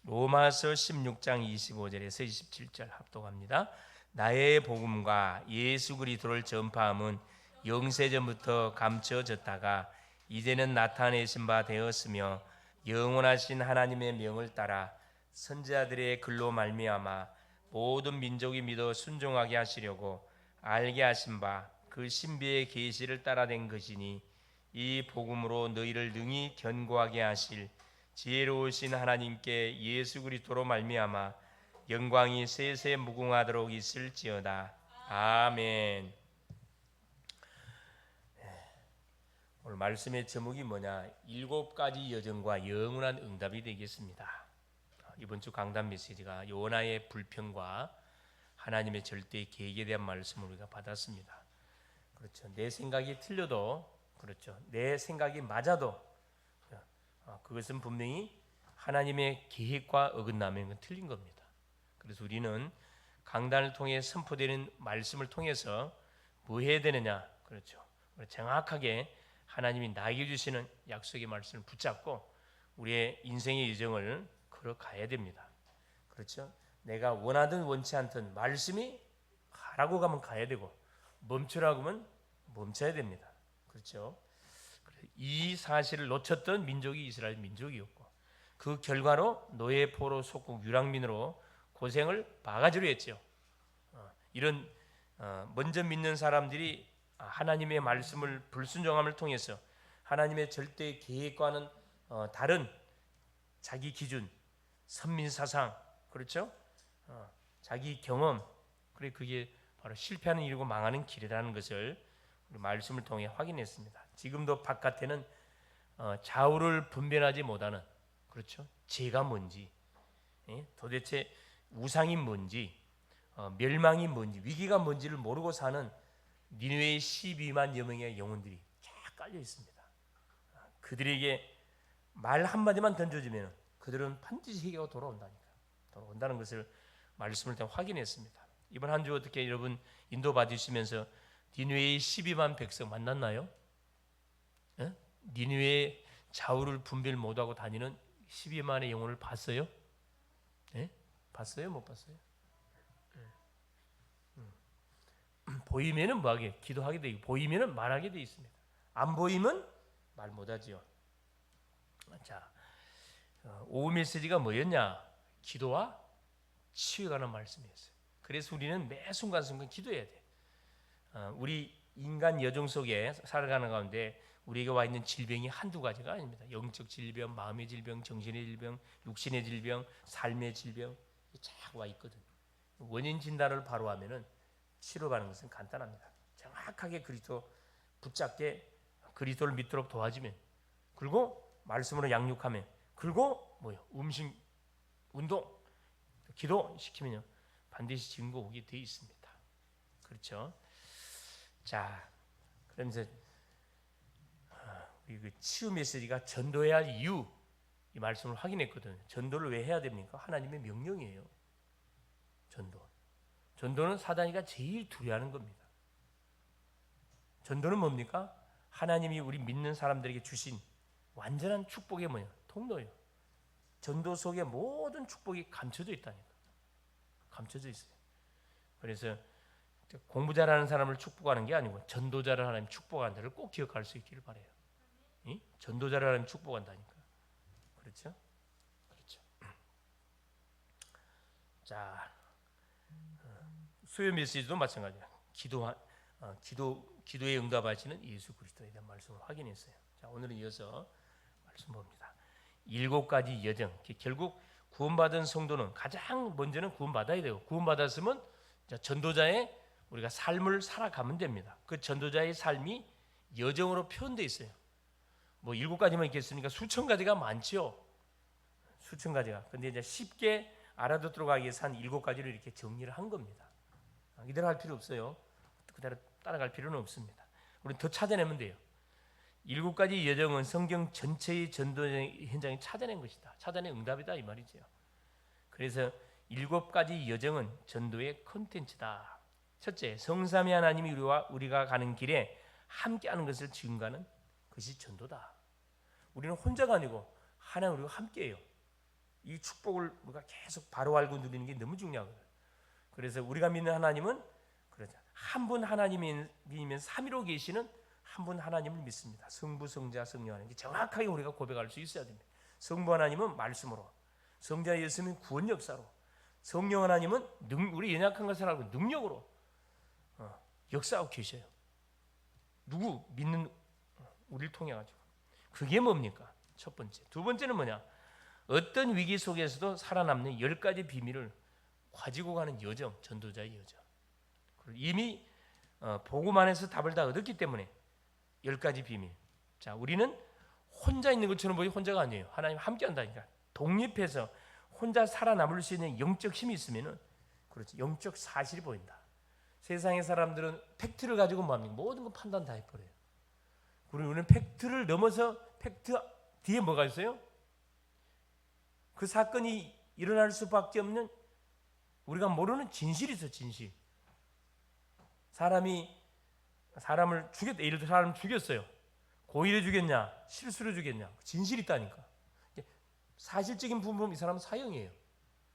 로마서 16장 25절에서 27절 합독합니다. 나의 복음과 예수 그리스도를 전파함은 영세전부터 감춰졌다가 이제는 나타내신 바 되었으며 영원하신 하나님의 명을 따라 선지자들의 글로 말미암아 모든 민족이 믿어 순종하게 하시려고 알게 하신 바 그 신비의 계시를 따라된 것이니 이 복음으로 너희를 능히 견고하게 하실 지혜로우신 하나님께 예수 그리스도로 말미암아 영광이 세세 무궁하도록 있을지어다. 아멘. 오늘 말씀의 제목이 뭐냐? 7가지 여정과 영원한 응답이 되겠습니다. 이번 주 강단 메시지가 요나의 불평과 하나님의 절대 계획에 대한 말씀을 우리가 받았습니다. 그렇죠. 내 생각이 틀려도, 그렇죠, 내 생각이 맞아도 그것은 분명히 하나님의 계획과 어긋나면 틀린 겁니다. 그래서 우리는 강단을 통해 선포되는 말씀을 통해서 뭐 해야 되느냐? 그렇죠. 정확하게 하나님이 나에게 주시는 약속의 말씀을 붙잡고 우리의 인생의 여정을 걸어가야 됩니다. 그렇죠. 내가 원하든 원치 않든 말씀이 가라고 가면 가야 되고 멈추라고 하면 멈춰야 됩니다. 그렇죠. 이 사실을 놓쳤던 민족이 이스라엘 민족이었고 그 결과로 노예 포로 속국 유랑민으로 고생을 바가지로 했죠. 이런 먼저 믿는 사람들이 하나님의 말씀을 불순종함을 통해서 하나님의 절대 계획과는 다른 자기 기준, 선민 사상, 그렇죠? 자기 경험, 그래 그게 바로 실패하는 일이고 망하는 길이라는 것을 우리 말씀을 통해 확인했습니다. 지금도 바깥에는 좌우를 분별하지 못하는, 그렇죠? 죄가 뭔지, 도대체 우상이 뭔지, 멸망이 뭔지, 위기가 뭔지를 모르고 사는 니느웨의 12만 여명의 영혼들이 쫙 깔려 있습니다. 그들에게 말 한마디만 던져주면 그들은 반드시 회개하고 돌아온다는 것을 말씀을 통해 확인했습니다. 이번 한 주 어떻게 여러분 인도 받으시면서 니느웨의 12만 백성 만났나요? 니느웨의 좌우를 분별 못하고 다니는 12만의 영혼을 봤어요? 봤어요? 못 봤어요? 보이면은 뭐하게? 기도하게 되고 보이면은 말하게 돼 있습니다. 안 보이면 말 못하지요. 자, 오후 메시지가 뭐였냐? 기도와 치유에 관한 말씀이었어요. 그래서 우리는 매 순간순간 기도해야 돼. 우리 인간 여정 속에 살아가는 가운데 우리에게 와 있는 질병이 한두 가지가 아닙니다. 영적 질병, 마음의 질병, 정신의 질병, 육신의 질병, 삶의 질병 쫙 와 있거든. 원인 진단을 바로 하면은 치료받는 것은 간단합니다. 정확하게 그리스도 붙잡게 그리스도를 믿도록 도와주면, 그리고 말씀으로 양육하면, 그리고 음식, 운동, 기도 시키면요 반드시 증거 오게 돼 있습니다. 그렇죠? 자, 그러면서 우리 그 치유 메시지가 전도해야 할 이유 이 말씀을 확인했거든요. 전도를 왜 해야 됩니까? 하나님의 명령이에요. 전도는 사단이가 제일 두려워하는 겁니다. 전도는 뭡니까? 하나님이 우리 믿는 사람들에게 주신 완전한 축복의 통로예요. 전도 속에 모든 축복이 감춰져 있다니까. 감춰져 있어요. 그래서 공부 잘하는 사람을 축복하는 게 아니고 전도자를 하나님 축복한다를 꼭 기억할 수 있기를 바라요. 전도자를 하나님 축복한다니까. 그렇죠? 그렇죠. 자, 수요 메시지도 마찬가지야. 기도에 응답하시는 예수 그리스도에 대한 말씀을 확인했어요. 자, 오늘은 이어서 말씀 봅니다. 7가지 여정. 결국 구원받은 성도는 가장 먼저는 구원받아야 돼요. 구원받았으면 전도자의 우리가 삶을 살아가면 됩니다. 그 전도자의 삶이 여정으로 표현되어 있어요. 7가지만 있겠습니까? 수천 가지가 많죠. 수천 가지가. 근데 이제 쉽게 알아듣도록 하기 위해서 한 7가지를 이렇게 정리를 한 겁니다. 이대로 할 필요 없어요. 그대로 따라갈 필요는 없습니다. 우리는 더 찾아내면 돼요. 7가지 여정은 성경 전체의 전도 현장에 찾아낸 것이다. 찾아낸 응답이다 이 말이죠. 그래서 7가지 여정은 전도의 콘텐츠다. 첫째, 성삼위 하나님이 우리가 가는 길에 함께하는 것을 증거하는 것이 전도다. 우리는 혼자가 아니고 하나님 우리가 함께해요. 이 축복을 우리가 계속 바로 알고 누리는 게 너무 중요하거든. 그래서 우리가 믿는 하나님은 그렇죠. 한 분 하나님이 믿으면 삼위로 계시는 한 분 하나님을 믿습니다. 성부, 성자, 성령 하나님. 정확하게 우리가 고백할 수 있어야 됩니다. 성부 하나님은 말씀으로, 성자 예수님은 구원 역사로, 성령 하나님은 우리 연약한 것을 알고 능력으로 역사하고 계셔요. 누구 믿는 우리를 통해 가지고. 그게 뭡니까? 첫 번째. 두 번째는 뭐냐? 어떤 위기 속에서도 살아남는 10가지 비밀을 가지고 가는 여정, 전도자의 여정. 이미 복음 안에서 답을 다 얻었기 때문에 10가지 비밀. 자, 우리는 혼자 있는 것처럼 보이 혼자가 아니에요. 하나님 함께 한다니까. 독립해서 혼자 살아남을 수 있는 영적 힘이 있으면은 그렇지. 영적 사실이 보인다. 세상의 사람들은 팩트를 가지고 뭐합니까? 모든 거 판단 다 해버려요. 그리고 우리는 팩트를 넘어서 팩트 뒤에 뭐가 있어요? 그 사건이 일어날 수밖에 없는 우리가 모르는 진실이 있어. 진실. 사람을 죽였다. 예를 들어 사람을 죽였어요. 고의로 죽였냐? 실수로 죽였냐? 진실이 있다니까. 사실적인 부분 이 사람은 사형이에요.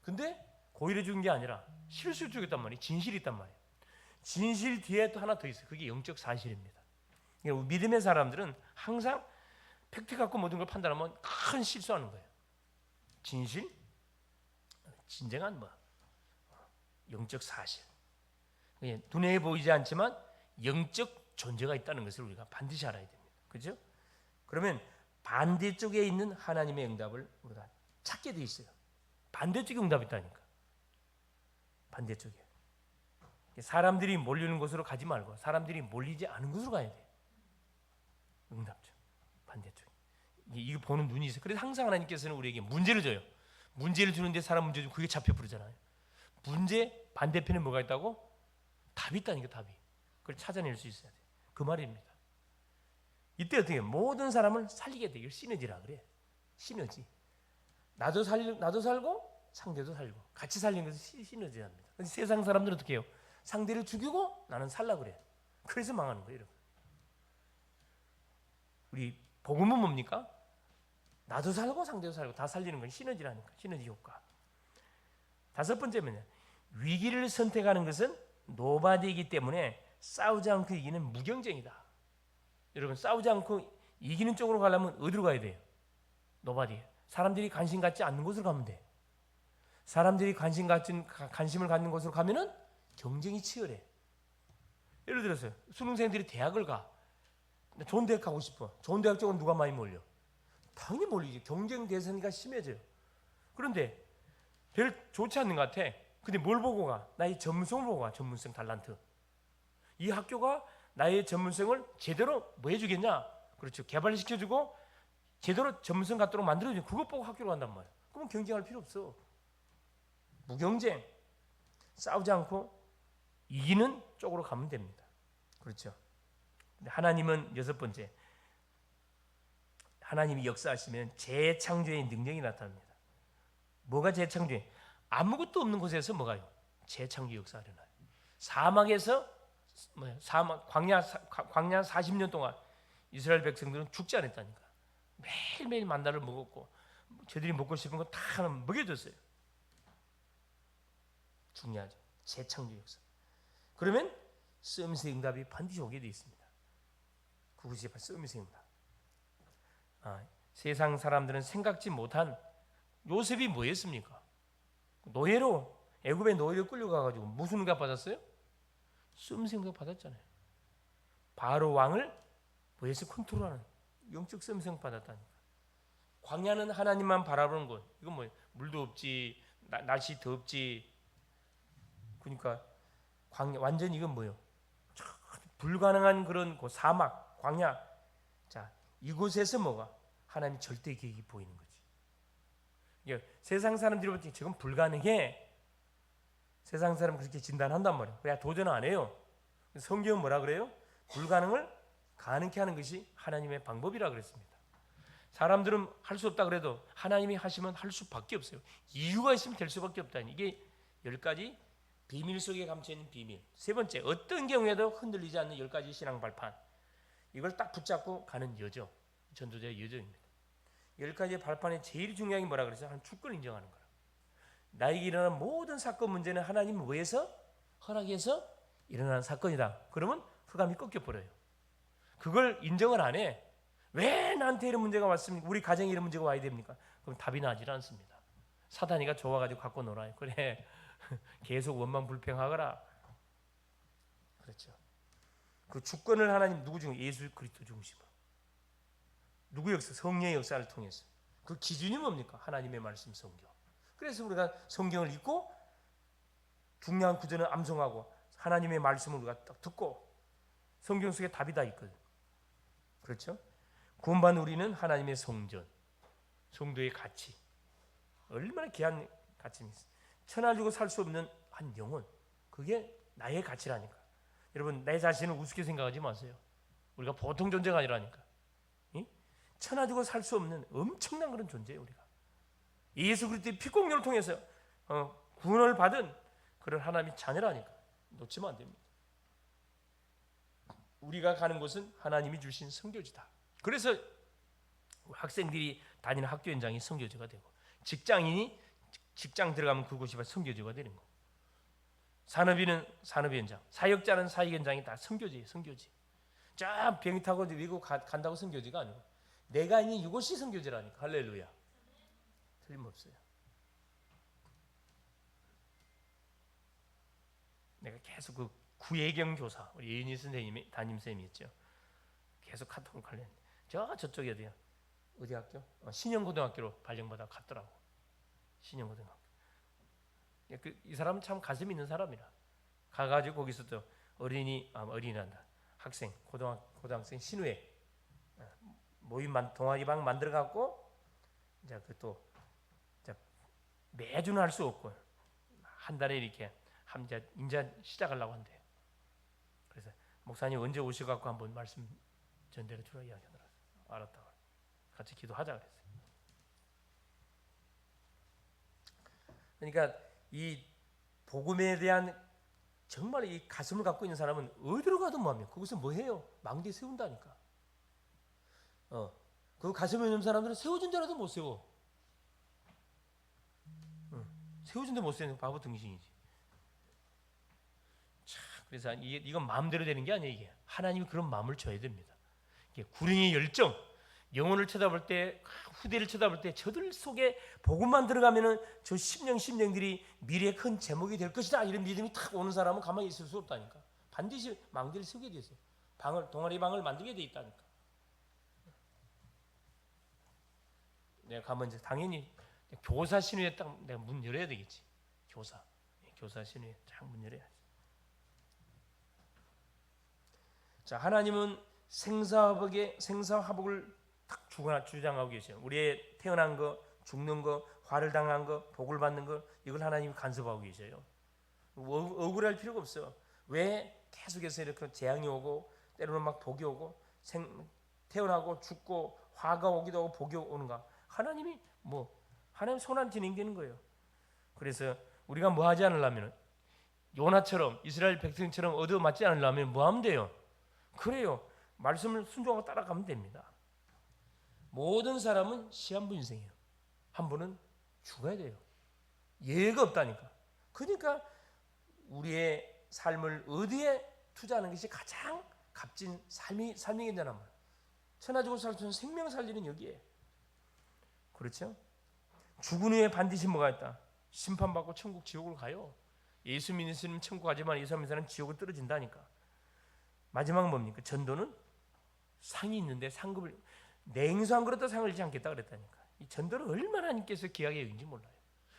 근데 고의로 죽은 게 아니라 실수로 죽였단 말이에요. 진실이 있단 말이에요. 진실 뒤에 또 하나 더 있어요. 그게 영적 사실입니다. 그러니까 믿음의 사람들은 항상 팩트 갖고 모든 걸 판단하면 큰 실수하는 거예요. 진실, 진정한 영적 사실. 눈에 보이지 않지만 영적 존재가 있다는 것을 우리가 반드시 알아야 됩니다. 그렇죠? 그러면 반대쪽에 있는 하나님의 응답을 우리가 찾게 돼 있어요. 반대쪽에 응답이 있다니까. 반대쪽에. 사람들이 몰리는 곳으로 가지 말고 사람들이 몰리지 않은 곳으로 가야 돼요. 응답죠. 반대쪽에. 이거 보는 눈이 있어요. 그래서 항상 하나님께서는 우리에게 문제를 줘요. 문제를 주는데 사람 문제 주면 그게 잡혀 부르잖아요. 문제 반대편에 뭐가 있다고? 답이 있다니까. 답이. 그걸 찾아낼 수 있어야 돼요. 그 말입니다. 이때 어떻게 해요? 모든 사람을 살리게 돼요. 시너지라 그래. 시너지. 나도 살고 상대도 살고 같이 살리는 것을 시너지랍니다. 세상 사람들은 어떻게 해요? 상대를 죽이고 나는 살라 그래. 그래서 망하는 거예요. 여러분. 우리 복음은 뭡니까? 나도 살고 상대도 살고 다 살리는 건 시너지라니까. 시너지 효과. 다섯 번째는요. 위기를 선택하는 것은 노바디이기 때문에 싸우지 않고 이기는 무경쟁이다. 여러분 싸우지 않고 이기는 쪽으로 가려면 어디로 가야 돼요? 노바디. 사람들이 관심 갖지 않는 곳으로 가면 돼. 사람들이 관심을 갖는 곳으로 가면은 경쟁이 치열해. 예를 들어서 수능생들이 대학을 가. 좋은 대학 가고 싶어. 좋은 대학 쪽으로 누가 많이 몰려? 당연히 몰리지. 경쟁 대선이가 심해져요. 그런데 별 좋지 않는 것 같아. 근데 뭘 보고 가? 나의 전문성을 보고 가. 전문성, 달란트. 이 학교가 나의 전문성을 제대로 뭐 해주겠냐? 그렇죠. 개발시켜주고 제대로 전문성 갖도록 만들어주고 그것 보고 학교로 간단 말이야. 그러면 경쟁할 필요 없어. 무경쟁. 싸우지 않고 이기는 쪽으로 가면 됩니다. 그렇죠. 근데 하나님은 여섯 번째. 하나님이 역사하시면 재창조의 능력이 나타납니다. 뭐가 재창조해? 아무것도 없는 곳에서 뭐가요? 재창조 역사가 일어나요. 사막에서 광야 40년 동안 이스라엘 백성들은 죽지 않았다니까. 매일매일 만나를 먹었고 저들이 먹고 싶은 거 다 먹여줬어요. 중요하죠. 재창조 역사. 그러면 쓰임새 응답이 반드시 오게 되어 있습니다. 그것이 쓰임새 응답. 세상 사람들은 생각지 못한 요셉이 뭐였습니까? 노예로 애굽의 노예로 끌려가가지고 무슨 응답 받았어요? 쓰임새 응답 받았잖아요. 바로 왕을 뭐에서 컨트롤하는 영적 쓰임새 응답 받았다니까. 광야는 하나님만 바라보는 곳. 이건 뭐예요? 물도 없지, 날씨 덥지. 그러니까 광야 완전 이건 뭐예요? 불가능한 그런 사막, 광야. 자, 이곳에서 뭐가 하나님 절대 계획이 보이는 거지. 세상 사람들이 볼 때 저건 불가능해. 세상 사람은 그렇게 진단한단 말이에요. 그냥 도전 안 해요. 성경은 뭐라 그래요? 불가능을 가능케 하는 것이 하나님의 방법이라 그랬습니다. 사람들은 할 수 없다 그래도 하나님이 하시면 할 수밖에 없어요. 이유가 있으면 될 수밖에 없다니. 이게 10가지 비밀 속에 감춰있는 비밀. 세 번째, 어떤 경우에도 흔들리지 않는 10가지 신앙 발판. 이걸 딱 붙잡고 가는 여정, 전도자의 여정입니다. 10가지의 발판에 제일 중요한 게 뭐라 그랬어요? 한 주권을 인정하는 거라. 나에게 일어나는 모든 사건 문제는 하나님 외에서 허락해서 일어나는 사건이다. 그러면 흑암이 꺾여버려요. 그걸 인정을 안 해. 왜 나한테 이런 문제가 왔습니까? 우리 가정에 이런 문제가 와야 됩니까? 그럼 답이 나질 않습니다. 사단이가 좋아가지고 갖고 놀아요. 그래 계속 원망 불평하거라. 그렇죠. 그 주권을 하나님 누구 중에? 예수 그리스도 중심으로. 누구 역사? 성령의 역사를 통해서. 그 기준이 뭡니까? 하나님의 말씀 성경. 그래서 우리가 성경을 읽고 중요한 구절은 암송하고 하나님의 말씀을 우리가 딱 듣고 성경 속에 답이 다 있거든. 그렇죠? 구원받은 우리는 하나님의 성전, 성도의 가치. 얼마나 귀한 가치입니까? 천하 주고 살 수 없는 한 영혼. 그게 나의 가치라니까. 여러분 내 자신을 우습게 생각하지 마세요. 우리가 보통 존재가 아니라니까. 천하 주고 살 수 없는 엄청난 그런 존재예요. 우리가 예수 그리스도의 피공로를 통해서 구원을 받은 그런 하나님의 자녀라니까. 놓치면 안 됩니다. 우리가 가는 곳은 하나님이 주신 선교지다. 그래서 학생들이 다니는 학교 현장이 선교지가 되고, 직장인이 직장 들어가면 그곳이 선교지가 되는 거고, 산업인은 산업 현장, 사역자는 사역 현장이 다 선교지예요. 선교지. 쫙 비행기 타고 미국 간다고 선교지가 아니고 내가 있는 이곳이 선교지라니까. 할렐루야. 틀림없어요. 내가 계속 그 구예경 교사, 우리 예은희 선생님이 담임쌤이었죠. 계속 카톡을 관련했는데 저쪽이 어디야? 어디 학교? 신영고등학교로 발령받아 갔더라고. 신영고등학교. 이 사람은 참 가슴 있는 사람이라. 가가지고 거기서 또 어린이란다. 학생, 고등학생 신우회 모임 동아리방 만들어 갖고 이제 또 매주는 할 수 없고 한 달에 이렇게 이제 시작하려고 한대요. 그래서 목사님 언제 오셔갖고 한번 말씀 전달해 주라 이야기하더라고요. 알았다고. 같이 기도하자 그랬어요. 그러니까 이 복음에 대한 정말 이 가슴을 갖고 있는 사람은 어디로 가든 뭐하면 그것은 뭐해요? 망대 세운다니까. 그 가슴에 있는 사람들은 세워준 줄 알아도 못 세워. 세워준 데 못 세우는 바보 등신이지. 그래서 이건 마음대로 되는 게 아니에요. 이게 하나님이 그런 마음을 줘야 됩니다. 이게 구령의 열정, 영혼을 쳐다볼 때, 후대를 쳐다볼 때 저들 속에 복음만 들어가면은 저 심령들이 미래의 큰 제목이 될 것이다 이런 믿음이 탁 오는 사람은 가만히 있을 수 없다니까. 반드시 망대를 세우게 돼 있어요. 동아리 방을 만들게 돼 있다니까. 내가 가면 이제 당연히 교사 신우에 딱 내가 문 열어야 되겠지. 교사 신우에 딱 문 열어야지. 자, 하나님은 생사화복을 딱 주장하고 계셔요. 우리의 태어난 거, 죽는 거, 화를 당한 거, 복을 받는 거, 이걸 하나님이 간섭하고 계셔요. 억울할 필요가 없어. 왜 계속해서 이렇게 재앙이 오고 때로는 막 복이 오고 태어나고 죽고 화가 오기도 하고 복이 오는가? 하나님 손 안 지는 거예요. 그래서 우리가 뭐 하지 않으려면 요나처럼 이스라엘 백성처럼 얻어맞지 않으려면 뭐 하면 돼요? 그래요. 말씀을 순종하고 따라가면 됩니다. 모든 사람은 시한부 인생이에요. 한 번은 죽어야 돼요. 예외가 없다니까. 그러니까 우리의 삶을 어디에 투자하는 것이 가장 값진 삶이겠냐는 말. 천하주고 살 수 있는 생명 살리는 여기에. 그렇죠? 죽은 후에 반드시 뭐가 있다? 심판받고 천국 지옥을 가요. 예수 믿는 사람은 천국 가지만 예수 믿는 사람은 지옥을 떨어진다니까. 마지막은 뭡니까? 전도는 상이 있는데 상급을 냉수한 그릇도 상을 잃지 않겠다 그랬다니까. 이 전도를 얼마나 하나님께서 귀하게 여긴지 몰라요.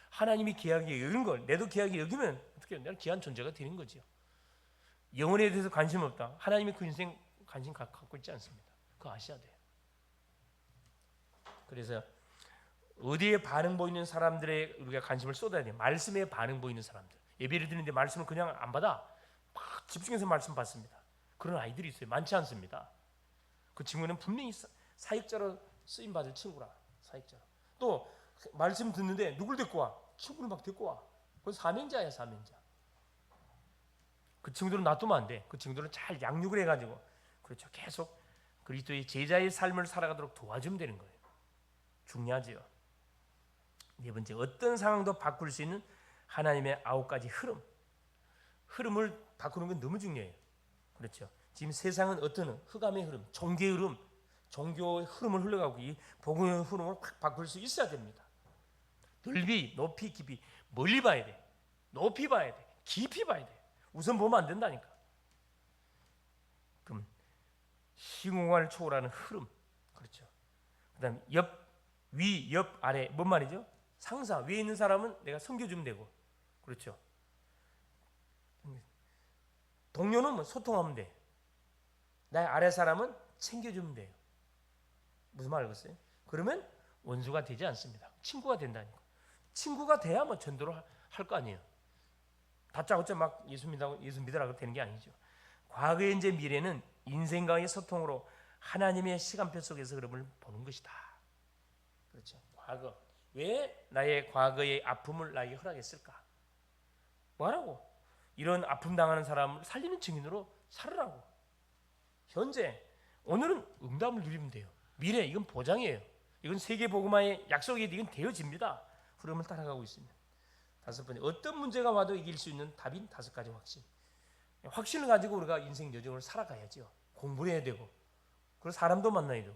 하나님이 귀하게 여긴 걸 내도 귀하게 여기면 어떻게 내가 귀한 존재가 되는 거죠. 영혼에 대해서 관심 없다. 하나님이 그 인생 관심 갖고 있지 않습니다. 그거 아셔야 돼요. 그래서 어디에 반응 보이는 사람들의 우리가 관심을 쏟아야 돼요. 말씀에 반응 보이는 사람들. 예배를 드리는데 말씀을 그냥 안 받아. 막 집중해서 말씀 받습니다. 그런 아이들이 있어요. 많지 않습니다. 그 친구는 분명히 사역자로 쓰임 받을 친구라. 사역자로. 또 말씀 듣는데 누굴 데리고 와? 친구를 막 데리고 와. 그건 사명자야, 사명자. 그 친구들은 놔두면 안 돼. 그 친구들은 잘 양육을 해가지고 그렇죠. 계속 그리스도의 제자의 삶을 살아가도록 도와주면 되는 거예요. 중요하지요. 네 번째, 어떤 상황도 바꿀 수 있는 하나님의 9가지 흐름을 바꾸는 건 너무 중요해요. 그렇죠. 지금 세상은 어떤 흑암의 흐름, 종교의 흐름, 종교의 흐름을 흘러가고 이 복음의 흐름을 확 바꿀 수 있어야 됩니다. 넓이, 높이, 깊이, 멀리 봐야 돼. 높이 봐야 돼. 깊이 봐야 돼. 우선 보면 안 된다니까. 그럼 시공간을 초월하는 흐름, 그렇죠. 그다음 위, 옆, 아래, 뭔 말이죠? 상사, 위에 있는 사람은 내가 섬겨주면 되고, 그렇죠. 동료는 뭐 소통하면 돼. 나의 아래 사람은 챙겨주면 돼요. 무슨 말 알겠어요? 그러면 원수가 되지 않습니다. 친구가 된다니까. 친구가 돼야 뭐 전도를 할 거 아니에요. 다짜고짜 막 예수 믿으라고 되는 게 아니죠. 과거의 이제 미래는 인생과의 소통으로 하나님의 시간표 속에서 흐름을 보는 것이다. 그렇죠. 과거. 왜 나의 과거의 아픔을 나에게 허락했을까? 뭐라고? 이런 아픔 당하는 사람을 살리는 증인으로 살으라고. 현재, 오늘은 응답을 누리면 돼요. 미래, 이건 보장이에요. 이건 세계 복음화의 약속이 이건 되어집니다. 흐름을 따라가고 있습니다. 다섯 번째, 어떤 문제가 와도 이길 수 있는 답인 5가지 확신. 확신을 가지고 우리가 인생 여정을 살아가야죠. 공부를 해야 되고, 그리고 사람도 만나야 되고,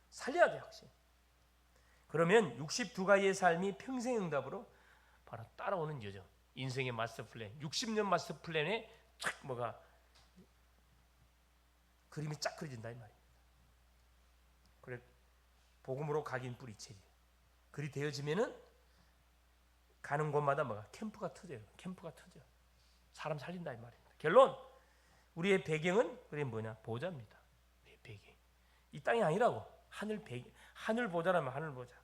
살려야 돼, 확신. 그러면 62가지의 삶이 평생 응답으로 바로 따라오는 여정. 인생의 마스터 플랜, 60년 마스터 플랜에 쫙 뭐가 그림이 쫙 그려진다 이 말입니다. 그래 복음으로 각인 뿌리채지. 그리 되어지면은 가는 곳마다 뭐가 캠프가 터져요. 캠프가 터져. 사람 살린다 이 말입니다. 결론, 우리의 배경은 그게 뭐냐? 보좌입니다. 우리의 배경. 이 땅이 아니라고. 하늘 보좌라면 하늘 보좌.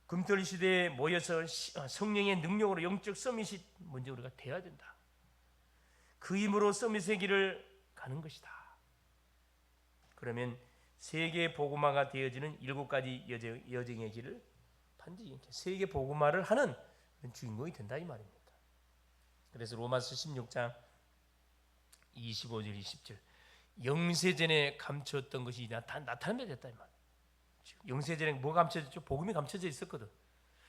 금토일 시대에 모여서 성령의 능력으로 영적 서밋이 먼저 우리가 되어야 된다. 그 힘으로 서밋의 길을 가는 것이다. 그러면 세계 복음화가 되어지는 7가지 여정의 길을 반드시 세계 복음화를 하는 주인공이 된다 이 말입니다. 그래서 로마서 16장 25절 20절 영세전에 감추었던 것이 나타나게 됐다 이 말. 영세전에 뭐가 감춰졌죠? 복음이 감춰져 있었거든.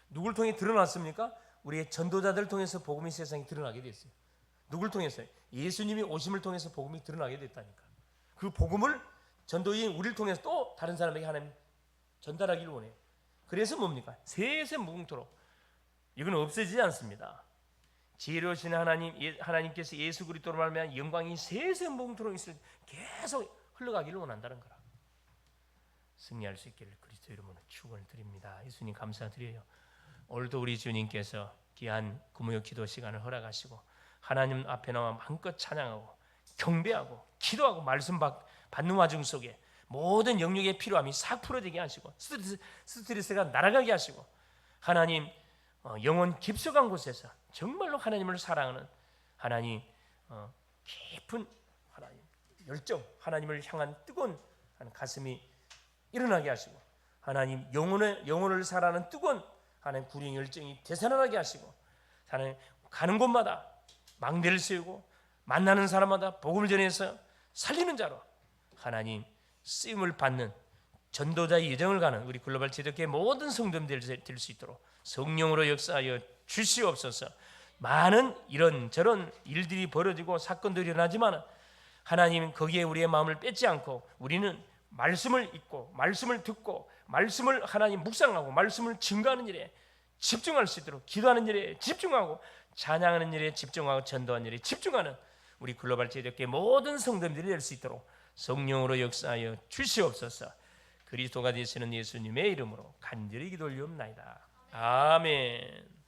누굴 통해 드러났습니까? 우리의 전도자들을 통해서 복음이 세상에 드러나게 됐어요. 누굴 통해서요? 예수님이 오심을 통해서 복음이 드러나게 됐다니까. 그 복음을 전도인 우리를 통해서 또 다른 사람에게 하나님 전달하기를 원해요. 그래서 뭡니까? 세세 무궁토록 이건 없어지지 않습니다. 지혜로우신 하나님께서 예수 그리스도로 말미암아 영광이 세세 무궁토록 계속 흘러가기를 원한다는 거라. 승리할 수 있기를 그리스도 이름으로 축원을 드립니다. 예수님 감사드려요. 오늘도 우리 주님께서 귀한 금요 기도 시간을 허락하시고 하나님 앞에 나와 마음껏 찬양하고 경배하고 기도하고 말씀 받는 와중 속에 모든 영역의 필요함이 싹 풀어지게 하시고 스트레스가 날아가게 하시고 하나님 영혼 깊숙한 곳에서 정말로 하나님을 사랑하는 하나님 깊은 하나님 열정 하나님을 향한 뜨거운 가슴이 일어나게 하시고 하나님 영혼을 사랑하는 뜨거운 하나님 구령 열정이 되살아나게 하시고 하나님 가는 곳마다 망대를 세우고 만나는 사람마다 복음을 전해서 살리는 자로 하나님 쓰임을 받는 전도자의 여정을 가는 우리 글로벌 제독교의 모든 성도들 될 수 있도록 성령으로 역사하여 주시옵소서. 많은 이런저런 일들이 벌어지고 사건들이 일어나지만 하나님 거기에 우리의 마음을 뺏지 않고 우리는 말씀을 읽고 말씀을 듣고 말씀을 하나님 묵상하고 말씀을 증거하는 일에 집중할 수 있도록 기도하는 일에 집중하고 찬양하는 일에 집중하고 전도하는 일에 집중하는 우리 글로벌 제독교의 모든 성도들이 될 수 있도록 성령으로 역사하여 주시옵소서. 그리스도가 되시는 예수님의 이름으로 간절히 기도 올리옵나이다. 아멘.